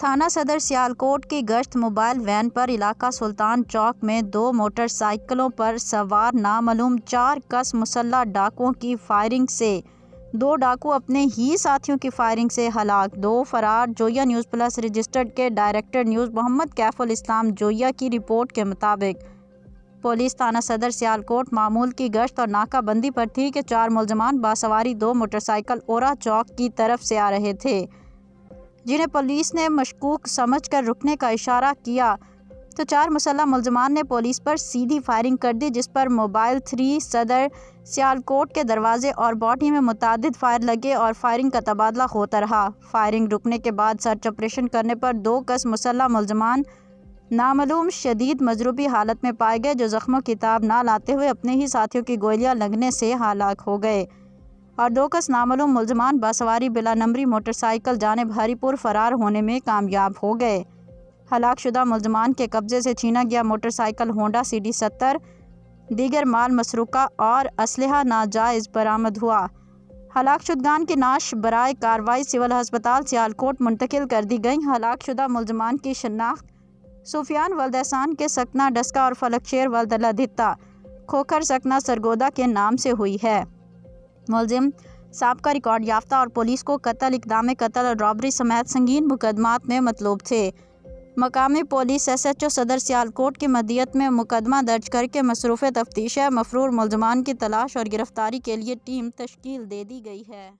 تھانہ صدر سیالکوٹ کی گشت موبائل وین پر علاقہ سلطان چوک میں 2 موٹر سائیکلوں پر سوار نامعلوم 4 کس مسلح ڈاکوؤں کی فائرنگ سے 2 ڈاکو اپنے ہی ساتھیوں کی فائرنگ سے ہلاک، 2 فرار۔ جویا نیوز پلس رجسٹرڈ کے ڈائریکٹر نیوز محمد کیف الاسلام جویا کی رپورٹ کے مطابق پولیس تھانہ صدر سیالکوٹ معمول کی گشت اور ناکہ بندی پر تھی کہ 4 ملزمان باسواری 2 موٹر سائیکل اورا چوک کی طرف سے آ رہے تھے، جنہیں پولیس نے مشکوک سمجھ کر رکنے کا اشارہ کیا تو 4 مسلح ملزمان نے پولیس پر سیدھی فائرنگ کر دی، جس پر موبائل 3 صدر سیالکوٹ کے دروازے اور باڈی میں متعدد فائر لگے اور فائرنگ کا تبادلہ ہوتا رہا۔ فائرنگ رکنے کے بعد سرچ آپریشن کرنے پر 2 کس مسلح ملزمان نامعلوم شدید مضروبی حالت میں پائے گئے، جو زخموں کی تاب نہ لاتے ہوئے اپنے ہی ساتھیوں کی گولیاں لگنے سے ہلاک ہو گئے، اور 2 کس نامعلوم ملزمان باسواری بلا نمبری موٹر سائیکل جانب ہری پور فرار ہونے میں کامیاب ہو گئے۔ ہلاک شدہ ملزمان کے قبضے سے چھینا گیا موٹر سائیکل ہونڈا CD 70، دیگر مال مسروقہ اور اسلحہ ناجائز برآمد ہوا۔ ہلاک شدگان کی نعش برائے کارروائی سول ہسپتال سیالکوٹ منتقل کر دی گئی۔ ہلاک شدہ ملزمان کی شناخت سفیان ولد احسان کے سکنہ ڈسکہ اور فلک شیر ولد لدھتا کھوکھر سکنہ سرگودا کے نام سے ہوئی ہے۔ ملزم سابقہ ریکارڈ یافتہ اور پولیس کو قتل، اقدام قتل اور رابری سمیت سنگین مقدمات میں مطلوب تھے۔ مقامی پولیس SHO صدر سیالکوٹ کی مدیت میں مقدمہ درج کر کے مصروف تفتیش ہے۔ مفرور ملزمان کی تلاش اور گرفتاری کے لیے ٹیم تشکیل دے دی گئی ہے۔